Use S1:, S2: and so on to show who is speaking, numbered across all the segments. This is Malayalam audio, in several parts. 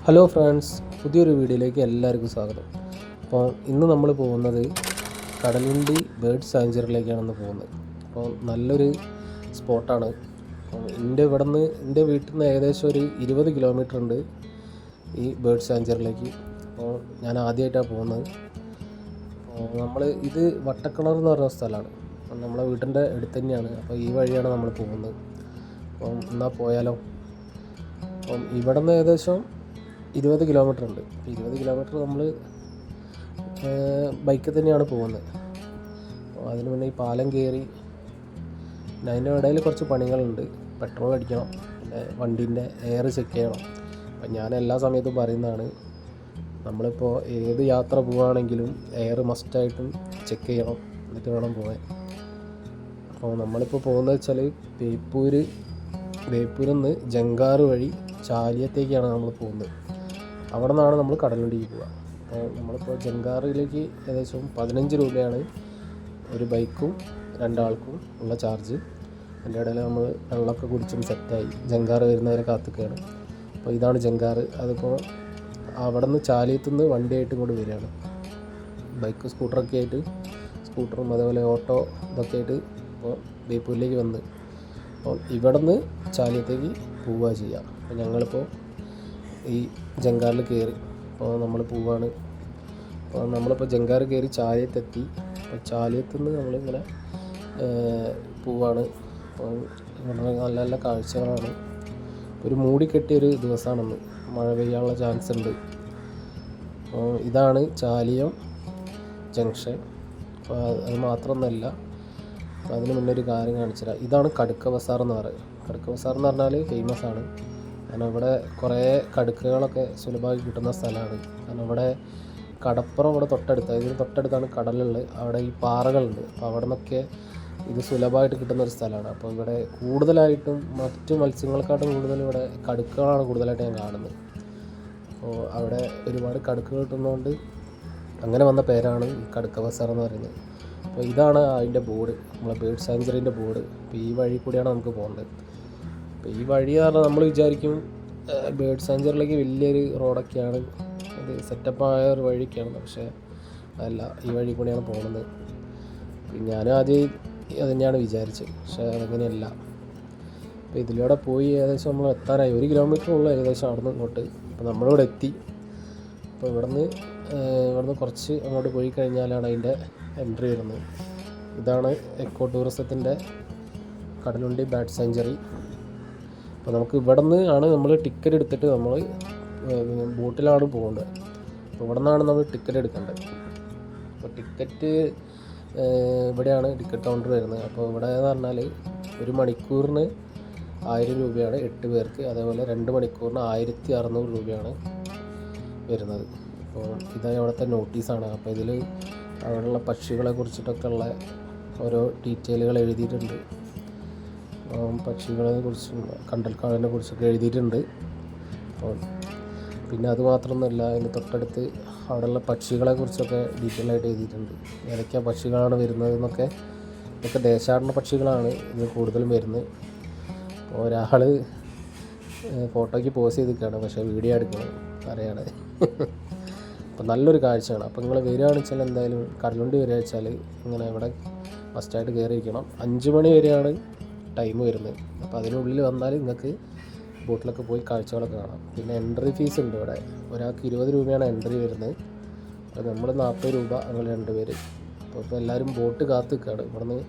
S1: ഹലോ ഫ്രണ്ട്സ്, പുതിയൊരു വീഡിയോയിലേക്ക് എല്ലാവർക്കും സ്വാഗതം. അപ്പോൾ ഇന്ന് നമ്മൾ പോകുന്നത് കടലുണ്ടി ബേർഡ് സാങ്ച്വറിയിലേക്കാണ് പോകുന്നത്. അപ്പോൾ നല്ലൊരു സ്പോട്ടാണ്. അപ്പോൾ എൻ്റെ വീട്ടിൽ നിന്ന് ഏകദേശം ഒരു 20 കിലോമീറ്റർ ഉണ്ട് ഈ ബേർഡ് സാങ്ച്വറിയിലേക്ക്. അപ്പോൾ ഞാൻ ആദ്യമായിട്ടാണ് പോകുന്നത്. അപ്പോൾ ഇത് വട്ടക്കിണർ എന്ന് പറഞ്ഞ സ്ഥലമാണ്. നമ്മളെ വീട്ടിൻ്റെ അടുത്ത് തന്നെയാണ്. അപ്പോൾ ഈ വഴിയാണ് നമ്മൾ പോകുന്നത്. അപ്പം എന്നാൽ പോയാലോ. അപ്പം ഇവിടെ നിന്ന് ഏകദേശം 20 കിലോമീറ്റർ ഉണ്ട്. 20 കിലോമീറ്റർ നമ്മൾ ബൈക്കിൽ തന്നെയാണ് പോകുന്നത്. അപ്പോൾ അതിന് മുന്നേ ഈ പാലം കയറി പിന്നെ അതിൻ്റെ ഇടയിൽ കുറച്ച് പണികളുണ്ട്. പെട്രോൾ അടിക്കണം, പിന്നെ വണ്ടീൻ്റെ എയർ ചെക്ക് ചെയ്യണം. അപ്പം ഞാൻ എല്ലാ സമയത്തും പറയുന്നതാണ്, നമ്മളിപ്പോൾ ഏത് യാത്ര പോവുകയാണെങ്കിലും എയർ മസ്റ്റായിട്ടും ചെക്ക് ചെയ്യണം, എന്നിട്ട് വേണം പോകാൻ. അപ്പോൾ നമ്മളിപ്പോൾ പോകുന്നത് വെച്ചാൽ ബേപ്പൂരിൽ നിന്ന് ജങ്കാറ് വഴി ചാലിയത്തേക്കാണ് നമ്മൾ പോകുന്നത്. അവിടെ നിന്നാണ് നമ്മൾ കടലുണ്ടിക്ക് പോവുക. അപ്പോൾ നമ്മളിപ്പോൾ ജങ്കാറിലേക്ക് ഏകദേശം 15 രൂപയാണ് ഒരു ബൈക്കും 2 ആൾക്കും ഉള്ള ചാർജ്. അതിൻ്റെ ഇടയിൽ നമ്മൾ വെള്ളമൊക്കെ കുടിച്ചും സെറ്റായി ജങ്കാറ് വരുന്നവരെ കാത്തുകയാണ്. അപ്പോൾ ഇതാണ് ജങ്കാറ്. അതിപ്പോൾ അവിടെ നിന്ന് ചാലിയത്തുനിന്ന് വണ്ടിയായിട്ട് ഇങ്ങോട്ട് വരികയാണ്. ബൈക്ക് സ്കൂട്ടറും അതേപോലെ ഓട്ടോ ഇതൊക്കെ ആയിട്ട് ഇപ്പോൾ ബേപ്പൂരിലേക്ക് വന്ന് അപ്പോൾ ഇവിടെ നിന്ന് ചാലിയത്തേക്ക് പോവുക ചെയ്യുക. അപ്പോൾ ഞങ്ങളിപ്പോൾ ഈ ജങ്കാറിൽ കയറി അപ്പോൾ നമ്മൾ പോവാണ്. അപ്പോൾ നമ്മളിപ്പോൾ ജങ്കാറ് കയറി ചാലിയത്തെത്തി. അപ്പോൾ ചാലിയത്തുനിന്ന് നമ്മളിങ്ങനെ പോവാണ്. അപ്പോൾ ഇവിടെ നല്ല നല്ല കാഴ്ചകളാണ്. ഒരു മൂടിക്കെട്ടിയൊരു ദിവസമാണെന്ന്, മഴ പെയ്യാനുള്ള ചാൻസ് ഉണ്ട്. അപ്പോൾ ഇതാണ് ചാലിയം ജംഗ്ഷൻ. അപ്പോൾ അത് മാത്രമൊന്നുമല്ല, അപ്പോൾ അതിന് മുന്നേ ഒരു കാര്യം കാണിച്ചുതരാം. ഇതാണ് കടുക്ക ബസാർ എന്ന് പറയുന്നത്. കടുക്ക ബസാർ എന്ന് പറഞ്ഞാൽ ഫേമസ് ആണ്. കാരണം ഇവിടെ കുറേ കടുക്കകളൊക്കെ സുലഭമായി കിട്ടുന്ന സ്ഥലമാണ്. കാരണം ഇവിടെ കടപ്പുറം ഇവിടെ ഇതിന് തൊട്ടടുത്താണ് കടലുള്ളത്. അവിടെ ഈ പാറകളുണ്ട്. അപ്പോൾ അവിടെ നിന്നൊക്കെ ഇത് സുലഭമായിട്ട് കിട്ടുന്ന ഒരു സ്ഥലമാണ്. അപ്പോൾ ഇവിടെ കൂടുതലായിട്ടും മറ്റു മത്സ്യങ്ങളെക്കാട്ടും കൂടുതൽ ഇവിടെ കടുക്കകളാണ് കൂടുതലായിട്ട് ഞാൻ കാണുന്നത്. അപ്പോൾ അവിടെ ഒരുപാട് കടുക്കകൾ കിട്ടുന്നതുകൊണ്ട് അങ്ങനെ വന്ന പേരാണ് ഈ കടുക്ക ബസാർ എന്ന് പറയുന്നത്. അപ്പോൾ ഇതാണ് അതിൻ്റെ ബോർഡ്, നമ്മളെ ബേർഡ് സാങ്ച്വറിൻ്റെ ബോർഡ്. അപ്പോൾ ഈ വഴി കൂടിയാണ് നമുക്ക് പോകേണ്ടത്. അപ്പോൾ ഈ വഴി എന്ന് പറഞ്ഞാൽ നമ്മൾ വിചാരിക്കും ബേർഡ് സാങ്ച്വറിയിലേക്ക് വലിയൊരു റോഡൊക്കെയാണ്, അത് സെറ്റപ്പായ ഒരു വഴിയൊക്കെയാണ്. പക്ഷേ അതല്ല, ഈ വഴി കൂടിയാണ് പോകുന്നത്. ഞാനും ആദ്യം അത് തന്നെയാണ് വിചാരിച്ചത്, പക്ഷേ അതങ്ങനെയല്ല. അപ്പോൾ ഇതിലൂടെ പോയി ഏകദേശം നമ്മൾ എത്താനായി. 1 കിലോമീറ്റർ ഉള്ളൂ ഏകദേശം അവിടെ നിന്ന് ഇങ്ങോട്ട്. അപ്പോൾ നമ്മളിവിടെ എത്തി. അപ്പോൾ ഇവിടുന്ന് കുറച്ച് അങ്ങോട്ട് പോയി കഴിഞ്ഞാലാണ് അതിൻ്റെ എൻട്രി വരുന്നത്. ഇതാണ് എക്കോ ടൂറിസത്തിൻ്റെ കടലുണ്ടി ബേർഡ് സാങ്ച്വറി. അപ്പോൾ നമുക്ക് ഇവിടെ നിന്ന് നമ്മൾ ടിക്കറ്റ് എടുത്തിട്ട് നമ്മൾ ബോട്ടിലാണ് പോകേണ്ടത്. അപ്പോൾ ഇവിടെ നിന്നാണ് നമ്മൾ ടിക്കറ്റ് എടുക്കേണ്ടത്. അപ്പോൾ ടിക്കറ്റ് ഇവിടെയാണ് ടിക്കറ്റ് കൗണ്ടർ വരുന്നത്. അപ്പോൾ ഇവിടെ എന്ന് പറഞ്ഞാൽ 1 മണിക്കൂറിന് 1000 രൂപയാണ് 8 പേർക്ക്. അതേപോലെ 2 മണിക്കൂറിന് 1600 രൂപയാണ് വരുന്നത്. അപ്പോൾ ഇതായി അവിടുത്തെ നോട്ടീസാണ്. അപ്പോൾ ഇതിൽ അവിടെയുള്ള പക്ഷികളെ കുറിച്ചിട്ടൊക്കെ ഉള്ള ഓരോ ഡീറ്റെയിലുകൾ എഴുതിയിട്ടുണ്ട്. പക്ഷികളെ കുറിച്ചും കണ്ടൽക്കാടിനെ കുറിച്ചൊക്കെ എഴുതിയിട്ടുണ്ട്. അപ്പോൾ പിന്നെ അതുമാത്രമൊന്നുമല്ല, അതിന് തൊട്ടടുത്ത് അവിടെയുള്ള പക്ഷികളെ കുറിച്ചൊക്കെ ഡീറ്റെയിൽ ആയിട്ട് എഴുതിയിട്ടുണ്ട്. ഏതൊക്കെയാണ് പക്ഷികളാണ് വരുന്നത് എന്നൊക്കെ. ഇതൊക്കെ ദേശാടന പക്ഷികളാണ് ഇത് കൂടുതലും വരുന്നത്. അപ്പോൾ ഒരാൾ ഫോട്ടോയ്ക്ക് പോസ് ചെയ്തിരിക്കുകയാണ്, പക്ഷേ വീഡിയോ എടുക്കണം അറിയാണ്. അപ്പോൾ നല്ലൊരു കാഴ്ചയാണ്. അപ്പോൾ നിങ്ങൾ വരികയാണെന്ന് വെച്ചാൽ എന്തായാലും കടലുണ്ടി വരിക വെച്ചാൽ ഇങ്ങനെ ഇവിടെ ഫസ്റ്റായിട്ട് കയറിയിരിക്കണം. 5 മണി വരെയാണ് ടൈം വരുന്നത്. അപ്പോൾ അതിനുള്ളിൽ വന്നാൽ നിങ്ങൾക്ക് ബോട്ടിലൊക്കെ പോയി കാഴ്ചകളൊക്കെ കാണാം. പിന്നെ എൻട്രി ഫീസ് ഉണ്ട് ഇവിടെ. ഒരാൾക്ക് 20 രൂപയാണ് എൻട്രി വരുന്നത്. അപ്പോൾ നമ്മൾ 40 രൂപ, അങ്ങനെ 2 പേര്. അപ്പോൾ എല്ലാവരും ബോട്ട് കാത്ത് നിൽക്കുകയാണ്. ഇവിടുന്ന്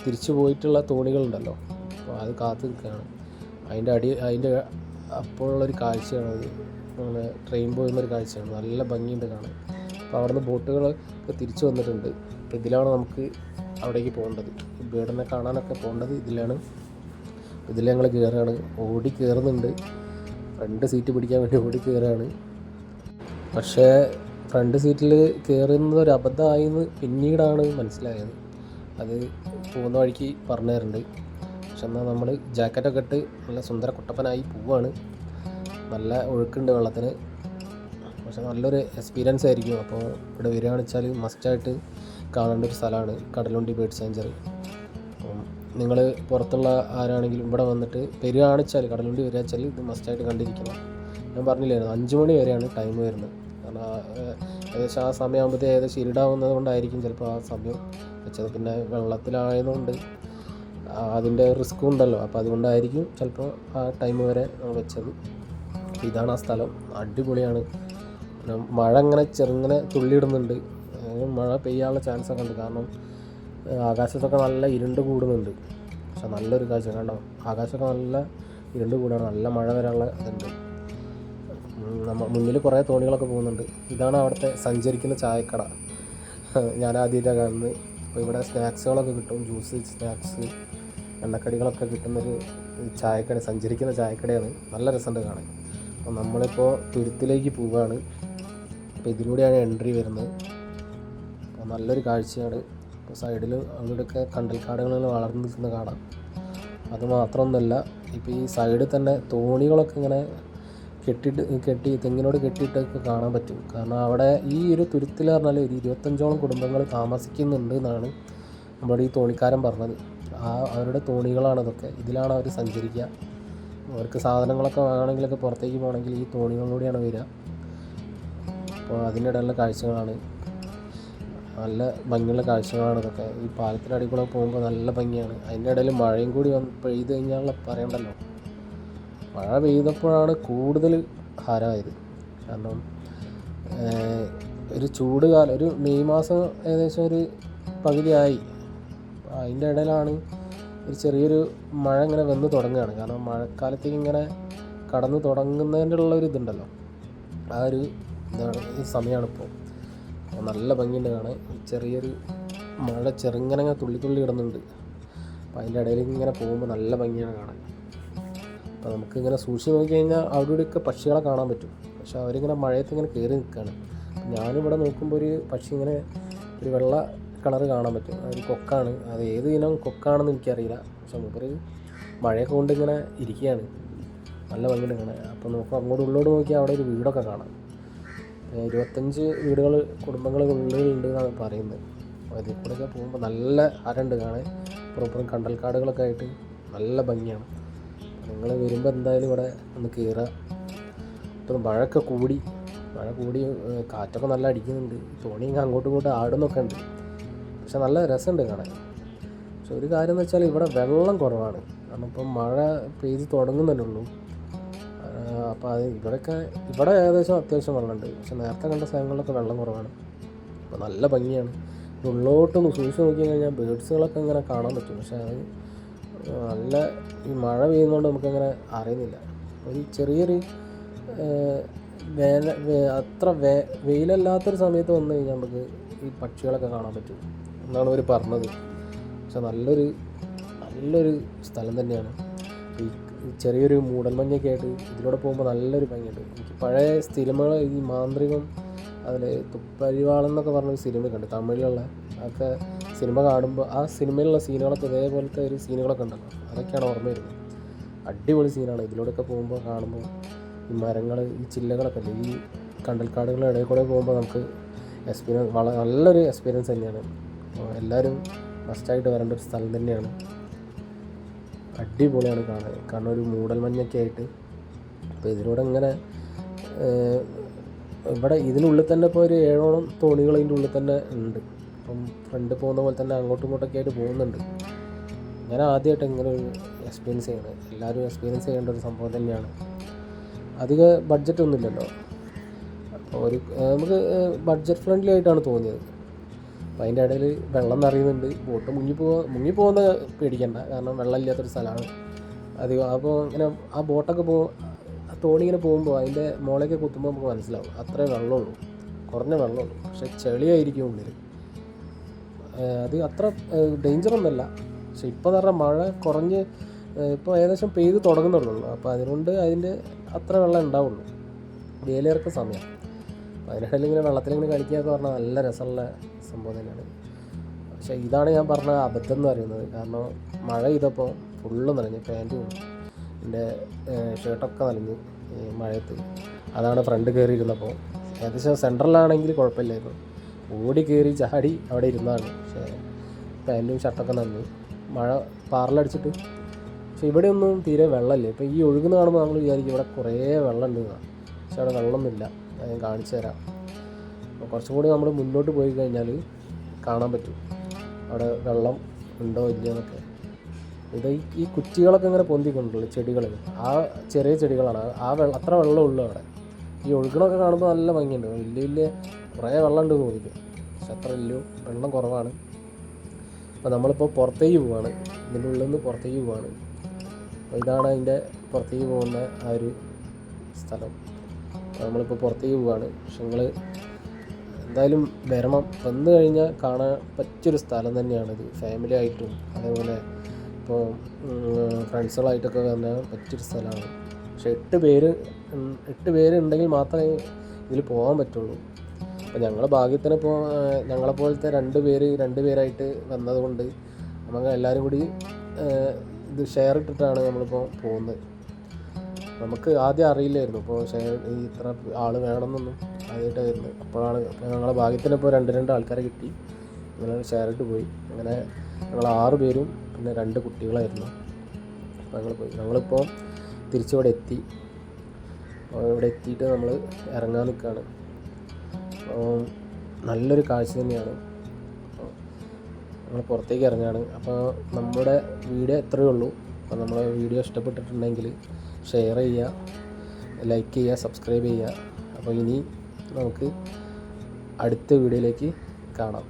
S1: തിരിച്ചു പോയിട്ടുള്ള തോണികളുണ്ടല്ലോ, അപ്പോൾ അത് കാത്ത് നിൽക്കുകയാണ്. അതിൻ്റെ അപ്പോഴുള്ളൊരു കാഴ്ചയാണത്. അങ്ങനെ ട്രെയിൻ പോകുന്നൊരു കാഴ്ചയാണ്, നല്ല ഭംഗിയുണ്ട് കാണാൻ. അപ്പോൾ അവിടുന്ന് ബോട്ടുകളൊക്കെ തിരിച്ചു വന്നിട്ടുണ്ട്. അപ്പോൾ ഇതിലാണ് നമുക്ക് അവിടേക്ക് പോകേണ്ടത്. ബേർഡിനെ കാണാനൊക്കെ പോകേണ്ടത് ഇതിലാണ്. ഇതിൽ ഞങ്ങൾ കയറുകയാണ്, ഓടി കയറുന്നുണ്ട്. ഫ്രണ്ട് സീറ്റ് പിടിക്കാൻ വേണ്ടി ഓടി കയറുകയാണ്. പക്ഷേ ഫ്രണ്ട് സീറ്റിൽ കയറുന്നത് ഒരു അബദ്ധമായെന്ന് പിന്നീടാണ് മനസ്സിലായത്. അത് പോകുന്ന വഴിക്ക് പറഞ്ഞു തരുന്നുണ്ട്. പക്ഷെ എന്നാൽ നമ്മൾ ജാക്കറ്റൊക്കെ ഇട്ട് നല്ല സുന്ദര കുട്ടപ്പനായി പോവുകയാണ്. നല്ല ഒഴുക്കുണ്ട് വെള്ളത്തിന്. പക്ഷെ നല്ലൊരു എക്സ്പീരിയൻസ് ആയിരിക്കും. അപ്പോൾ ഇവിടെ വരികയാണെന്ന് വെച്ചാൽ മസ്റ്റായിട്ട് കാണേണ്ട ഒരു സ്ഥലമാണ് കടലുണ്ടി ബേർഡ് സാങ്ച്വറി. അപ്പം നിങ്ങൾ പുറത്തുള്ള ആരാണെങ്കിലും ഇവിടെ വന്നിട്ട് വരികയാണെന്ന് വെച്ചാൽ, കടലുണ്ടി വരിക വെച്ചാൽ ഇത് മസ്റ്റായിട്ട് കണ്ടിരിക്കണം. ഞാൻ പറഞ്ഞില്ലായിരുന്നു 5 മണി വരെയാണ് ടൈം വരുന്നത്. കാരണം ഏകദേശം ആ സമയമാകുമ്പോഴത്തേ ഏകദേശം ഇരുടാവുന്നത് കൊണ്ടായിരിക്കും ചിലപ്പോൾ ആ സമയം വെച്ചത്. പിന്നെ വെള്ളത്തിലായതുകൊണ്ട് അതിൻ്റെ റിസ്ക്കും ഉണ്ടല്ലോ, അപ്പോൾ അതുകൊണ്ടായിരിക്കും ചിലപ്പോൾ ആ ടൈം വരെ വെച്ചത്. ഇതാണ് ആ സ്ഥലം, അടിപൊളിയാണ്. പിന്നെ മഴ ഇങ്ങനെ ചെറുങ്ങനെ തുള്ളിയിടുന്നുണ്ട്, മഴ പെയ്യാനുള്ള ചാൻസൊക്കെ ഉണ്ട്. കാരണം ആകാശത്തൊക്കെ നല്ല ഇരുണ്ട് കൂടുന്നുണ്ട്. പക്ഷെ നല്ലൊരു കാഴ്ച കണ്ടോ, ആകാശമൊക്കെ നല്ല ഇരുണ്ട് കൂടുകയാണ്, നല്ല മഴ വരാനുള്ള ഇതുണ്ട്. മുന്നിൽ കുറേ തോണികളൊക്കെ പോകുന്നുണ്ട്. ഇതാണ് അവിടുത്തെ സഞ്ചരിക്കുന്ന ചായക്കട. ഞാൻ ആദ്യമായിട്ടാണ് കാണുന്നത്. അപ്പോൾ ഇവിടെ സ്നാക്സുകളൊക്കെ കിട്ടും, ജ്യൂസ്, സ്നാക്സ്, എണ്ണക്കടികളൊക്കെ കിട്ടുന്നൊരു ചായക്കട, സഞ്ചരിക്കുന്ന ചായക്കടയാണ്. നല്ല രസമുണ്ട് കാണാൻ. അപ്പോൾ നമ്മളിപ്പോൾ തുരുത്തിലേക്ക് പോവുകയാണ്. അപ്പോൾ ഇതിലൂടെയാണ് എൻട്രി വരുന്നത്. അപ്പോൾ നല്ലൊരു കാഴ്ചയാണ്. ഇപ്പോൾ സൈഡിൽ അവിടെയൊക്കെ കണ്ടൽക്കാടുകളിൽ വളർന്നു നിൽക്കുന്ന കാണാം. അതുമാത്രമൊന്നുമല്ല, ഇപ്പോൾ ഈ സൈഡിൽ തന്നെ തോണികളൊക്കെ ഇങ്ങനെ കെട്ടി തെങ്ങിനോട് കെട്ടിയിട്ടൊക്കെ കാണാൻ പറ്റും. കാരണം അവിടെ ഈ ഒരു തുരുത്തിൽ പറഞ്ഞാൽ ഒരു 25ഓളം കുടുംബങ്ങൾ താമസിക്കുന്നുണ്ട് എന്നാണ് നമ്മുടെ ഈ തോണിക്കാരൻ പറഞ്ഞത്. അവരുടെ തോണികളാണ് ഇതൊക്കെ. ഇതിലാണ് അവർ സഞ്ചരിക്കുക. അവർക്ക് സാധനങ്ങളൊക്കെ വാങ്ങണമെങ്കിലൊക്കെ പുറത്തേക്ക് പോകണമെങ്കിൽ ഈ തോണികളിലൂടെയാണ് വരിക. അപ്പോൾ അതിനിടയിലുള്ള കാഴ്ചകളാണ്, നല്ല ഭംഗിയുള്ള കാഴ്ചകളാണ് ഇതൊക്കെ. ഈ പാലത്തിൻ്റെ അടിയിൽ കൂടെ പോകുമ്പോൾ നല്ല ഭംഗിയാണ്. അതിൻ്റെ ഇടയിൽ മഴയും കൂടി പെയ്ത് കഴിഞ്ഞാൽ പറയണ്ടല്ലോ. മഴ പെയ്തപ്പോഴാണ് കൂടുതൽ ഹരമായത്. കാരണം ഒരു ചൂട് കാലം, ഒരു മെയ് മാസം ഏകദേശം ഒരു പകുതിയായി. അതിൻ്റെ ഇടയിലാണ് ഒരു ചെറിയൊരു മഴ ഇങ്ങനെ വന്ന് തുടങ്ങുകയാണ്. കാരണം മഴക്കാലത്തേക്ക് ഇങ്ങനെ കടന്നു തുടങ്ങുന്നതിൻ്റെ ഉള്ളൊരു ഇതുണ്ടല്ലോ, ആ ഒരു ഇതാണ് ഈ സമയമാണിപ്പോൾ. നല്ല ഭംഗിയുണ്ട് കാണാൻ. ചെറിയൊരു മഴ ചെറുങ്ങനെ തുള്ളി ഇടുന്നുണ്ട്. അപ്പോൾ അതിൻ്റെ ഇടയിൽ ഇങ്ങനെ പോകുമ്പോൾ നല്ല ഭംഗിയാണ് കാണാൻ. അപ്പോൾ നമുക്കിങ്ങനെ സൂക്ഷിച്ച് നോക്കി കഴിഞ്ഞാൽ അവിടെ ഇവിടെയൊക്കെ പക്ഷികളെ കാണാൻ പറ്റും. പക്ഷെ അവരിങ്ങനെ മഴയത്ത് ഇങ്ങനെ കയറി നിൽക്കുകയാണ്. ഞാനിവിടെ നോക്കുമ്പോൾ ഒരു പക്ഷി ഇങ്ങനെ ഒരു വെള്ള കളറ് കാണാൻ പറ്റും. ഒരു കൊക്കാണ്, അത് ഏത് ഇനം കൊക്കാണെന്ന് എനിക്കറിയില്ല. പക്ഷെ മൂപ്പര് മഴയൊക്കെ കൊണ്ട് ഇങ്ങനെ ഇരിക്കുകയാണ്. നല്ല ഭംഗിയുണ്ട് കാണാൻ. അപ്പോൾ നമുക്ക് അങ്ങോട്ട് ഉള്ളോട്ട് നോക്കിയാൽ അവിടെ ഒരു വീടൊക്കെ കാണാം. 25 വീടുകൾ, കുടുംബങ്ങൾ ഉള്ളിലുണ്ട് എന്നാണ് പറയുന്നത്. അപ്പോൾ അതിൽ കൂടെയൊക്കെ പോകുമ്പോൾ നല്ല ഹരമുണ്ട് കാണാൻ. പുറപ്പുറം കണ്ടൽക്കാടുകളൊക്കെ ആയിട്ട് നല്ല ഭംഗിയാണ്. നിങ്ങൾ വരുമ്പോൾ എന്തായാലും ഇവിടെ ഒന്ന് കയറുക. ഇപ്പം മഴ കൂടി കാറ്റൊക്കെ നല്ല അടിക്കുന്നുണ്ട്. തോണി അങ്ങോട്ടും ഇങ്ങോട്ടും ആടുന്നൊക്കെ ഉണ്ട്. പക്ഷെ നല്ല രസമുണ്ട് കാണാൻ. പക്ഷെ ഒരു കാര്യം എന്ന് വെച്ചാൽ ഇവിടെ വെള്ളം കുറവാണ്. കാരണം ഇപ്പം മഴ പെയ്ത് തുടങ്ങുന്നതന്നെ ഉള്ളൂ. അപ്പോൾ അത് ഇവിടെ ഏകദേശം അത്യാവശ്യം വെള്ളമുണ്ട്. പക്ഷെ നേരത്തെ കണ്ട സ്ഥലങ്ങളിലൊക്കെ വെള്ളം കുറവാണ്. അപ്പോൾ നല്ല ഭംഗിയാണ്. ഉള്ളോട്ടൊന്ന് സൂക്ഷിച്ച് നോക്കി കഴിഞ്ഞാൽ ബേഡ്സുകളൊക്കെ ഇങ്ങനെ കാണാൻ പറ്റും. പക്ഷേ അത് നല്ല ഈ മഴ പെയ്യുന്നതുകൊണ്ട് നമുക്കങ്ങനെ അറിയുന്നില്ല. ഒരു ചെറിയൊരു അത്ര വെയിലല്ലാത്തൊരു സമയത്ത് വന്നു കഴിഞ്ഞാൽ നമുക്ക് ഈ പക്ഷികളൊക്കെ കാണാൻ പറ്റും എന്നാണ് അവർ പറഞ്ഞത്. പക്ഷെ നല്ലൊരു സ്ഥലം തന്നെയാണ്. ഈ ചെറിയൊരു മൂടൽമഞ്ഞൊക്കെ ആയിട്ട് ഇതിലൂടെ പോകുമ്പോൾ നല്ലൊരു ഭംഗിയുണ്ട്. എനിക്ക് പഴയ സിനിമകൾ, ഈ മാന്ത്രികം, അതിൽ തുപ്പരിവാളം എന്നൊക്കെ പറഞ്ഞൊരു സിനിമയൊക്കെ ഉണ്ട് തമിഴിലുള്ള. അതൊക്കെ സിനിമ കാണുമ്പോൾ ആ സിനിമയിലുള്ള സീനുകളൊക്കെ ഇതേപോലത്തെ ഒരു സീനുകളൊക്കെ ഉണ്ടല്ലോ, അതൊക്കെയാണ് ഓർമ്മ വരുന്നത്. അടിപൊളി സീനാണ്. ഇതിലൂടെയൊക്കെ പോകുമ്പോൾ കാണുമ്പോൾ ഈ മരങ്ങൾ, ഈ ചില്ലകളൊക്കെ അല്ലേ, ഈ കണ്ടൽക്കാടുകളുടെ ഇടയിൽ കൂടെ പോകുമ്പോൾ നമുക്ക് നല്ലൊരു എക്സ്പീരിയൻസ് തന്നെയാണ്. എല്ലാവരും മസ്റ്റായിട്ട് വരേണ്ട ഒരു സ്ഥലം തന്നെയാണ്. അടിപൊളിയാണ് കാണാൻ. കാരണം ഒരു മൂടൽമഞ്ഞൊക്കെ ആയിട്ട്. അപ്പോൾ ഇതിലൂടെ ഇങ്ങനെ ഇവിടെ ഇതിനുള്ളിൽ തന്നെ ഇപ്പോൾ ഒരു 7ഓളം തോണികൾ ഇതിൻ്റെ ഉള്ളിൽ തന്നെ ഉണ്ട്. അപ്പം ഫ്രണ്ട് പോകുന്ന പോലെ തന്നെ അങ്ങോട്ടും ഇങ്ങോട്ടൊക്കെ ആയിട്ട് പോകുന്നുണ്ട്. ഞാൻ ആദ്യമായിട്ട് ഇങ്ങനെ ഒരു എക്സ്പീരിയൻസ് ചെയ്യണം. എല്ലാവരും എക്സ്പീരിയൻസ് ചെയ്യേണ്ട ഒരു സംഭവം തന്നെയാണ്. അധിക ബഡ്ജറ്റൊന്നുമില്ലല്ലോ. അപ്പോൾ നമുക്ക് ബഡ്ജറ്റ് ഫ്രണ്ട്ലി ആയിട്ടാണ് തോന്നിയത്. അപ്പോൾ അതിൻ്റെ ഇടയിൽ വെള്ളം നിറയുന്നുണ്ട്. ബോട്ട് മുങ്ങിപ്പോകുന്ന പേടിക്കണ്ട, കാരണം വെള്ളമില്ലാത്തൊരു സ്ഥലമാണ് അധികം. അപ്പോൾ ഇങ്ങനെ ആ ബോട്ടൊക്കെ തോണി ഇങ്ങനെ പോകുമ്പോൾ അതിൻ്റെ മുകളിലേക്ക് കുത്തുമ്പോൾ നമുക്ക് മനസ്സിലാവും അത്രേ വെള്ളമുള്ളൂ, കുറഞ്ഞ വെള്ളമുള്ളൂ. പക്ഷേ ചെളിയായിരിക്കും ഉള്ളിൽ. അത് അത്ര ഡേഞ്ചറൊന്നുമല്ല. പക്ഷെ ഇപ്പോൾ എന്ന് പറഞ്ഞാൽ മഴ കുറഞ്ഞ് ഇപ്പോൾ ഏകദേശം പെയ്ത് തുടങ്ങുന്നുള്ളൂ. അപ്പോൾ അതുകൊണ്ട് അതിൻ്റെ അത്ര വെള്ളം ഉണ്ടാവുള്ളൂ. വേലിയിറക്ക സമയം. അപ്പോൾ അതിനിടയിൽ ഇങ്ങനെ വെള്ളത്തിലിങ്ങനെ കളിക്കുകയെന്ന് പറഞ്ഞാൽ നല്ല രസമുള്ള സംഭവം തന്നെയാണ്. പക്ഷേ ഇതാണ് ഞാൻ പറഞ്ഞ അബദ്ധം എന്ന് പറയുന്നത്. കാരണം മഴ ചെയ്തപ്പോൾ ഫുള്ള് നനഞ്ഞ്, പാൻറ്റും എൻ്റെ ഷർട്ടൊക്കെ നനഞ്ഞ് മഴയത്ത്. അതാണ് ഫ്രണ്ട് കയറിയിരുന്നപ്പോൾ. ഏകദേശം സെൻട്രലാണെങ്കിൽ കുഴപ്പമില്ലായിരുന്നു. ഓടി കയറി ചാടി അവിടെ ഇരുന്നതാണ്. പക്ഷേ പാൻറ്റും ഷർട്ടൊക്കെ നനഞ്ഞ് മഴ പാറലടിച്ചിട്ട്. പക്ഷേ ഇവിടെയൊന്നും തീരെ വെള്ളമില്ല. ഇപ്പോൾ ഈ ഒഴുകുന്ന കാണുമ്പോൾ നമ്മൾ വിചാരിക്കും ഇവിടെ കുറേ വെള്ളം ഉണ്ടെന്നാണ്. പക്ഷെ അവിടെ വെള്ളമൊന്നുമില്ല. ഞാൻ കാണിച്ചു തരാം. അപ്പോൾ കുറച്ചും കൂടി നമ്മൾ മുന്നോട്ട് പോയി കഴിഞ്ഞാൽ കാണാൻ പറ്റും അവിടെ വെള്ളം ഉണ്ടോ ഇല്ലയോ എന്നൊക്കെ. ഇത് ഈ കുറ്റികളൊക്കെ ഇങ്ങനെ പൊന്തിക്കൊണ്ടുള്ളൂ ചെടികൾ, ആ ചെറിയ ചെടികളാണ്. അത്ര വെള്ളമുള്ളൂ അവിടെ. ഈ ഒഴുകണമൊക്കെ കാണുമ്പോൾ നല്ല ഭംഗിയുണ്ട്. വലിയ വലിയ കുറേ വെള്ളമുണ്ട് തോന്നിക്കും, പക്ഷെ അത്ര വലിയ വെള്ളം കുറവാണ്. അപ്പോൾ നമ്മളിപ്പോൾ പുറത്തേക്ക് പോവാണ്, ഇതിൻ്റെ ഉള്ളിൽ നിന്ന് പുറത്തേക്ക് പോവാണ്. അപ്പോൾ ഇതാണ് അതിൻ്റെ പുറത്തേക്ക് പോകുന്ന ആ ഒരു സ്ഥലം. അപ്പോൾ നമ്മളിപ്പോൾ പുറത്തേക്ക് പോവാണ്. പക്ഷെ നിങ്ങൾ എന്തായാലും വരണം. വന്നു കഴിഞ്ഞാൽ കാണാൻ പറ്റിയൊരു സ്ഥലം തന്നെയാണിത്. ഫാമിലി ആയിട്ടും അതേപോലെ ഇപ്പോൾ ഫ്രണ്ട്സുകളായിട്ടൊക്കെ വന്നാൽ പറ്റിയൊരു സ്ഥലമാണ്. പക്ഷെ 8 പേര് ഉണ്ടെങ്കിൽ മാത്രമേ ഇതിൽ പോകാൻ പറ്റുള്ളൂ. അപ്പോൾ ഞങ്ങളുടെ ഭാഗ്യത്തിന് ഇപ്പോൾ ഞങ്ങളെപ്പോലത്തെ 2 പേരായിട്ട് വന്നതുകൊണ്ട് നമുക്ക് എല്ലാവരും കൂടി ഇത് ഷെയർ ഇട്ടിട്ടാണ് നമ്മളിപ്പോൾ പോകുന്നത്. നമുക്ക് ആദ്യം അറിയില്ലായിരുന്നു ഇപ്പോൾ ഇത്ര ആൾ വേണമെന്നൊന്നും ആദ്യമായിട്ടായിരുന്നു. അപ്പോൾ ഞങ്ങളുടെ ഭാഗ്യത്തിന് ഇപ്പോൾ 2 ആൾക്കാരെ കിട്ടി. അങ്ങനെ ഷെയർ ഇട്ട് പോയി. അങ്ങനെ ഞങ്ങൾ 6 പേരും പിന്നെ 2 കുട്ടികളായിരുന്നു. അപ്പോൾ ഞങ്ങളിപ്പോൾ തിരിച്ചിവിടെ എത്തി. ഇവിടെ എത്തിയിട്ട് നമ്മൾ ഇറങ്ങാൻ നിൽക്കുകയാണ്. നല്ലൊരു കാഴ്ച തന്നെയാണ്. നമ്മൾ പുറത്തേക്ക് ഇറങ്ങുകയാണ്. അപ്പോൾ നമ്മുടെ വീഡിയോ എത്രയേ ഉള്ളൂ. അപ്പോൾ നമ്മളെ വീഡിയോ ഇഷ്ടപ്പെട്ടിട്ടുണ്ടെങ്കിൽ ഷെയർ ചെയ്യുക, ലൈക്ക് ചെയ്യുക, സബ്സ്ക്രൈബ് ചെയ്യുക. അപ്പോൾ ഇനി നമുക്ക് അടുത്ത വീഡിയോയിലേക്ക് കാണാം.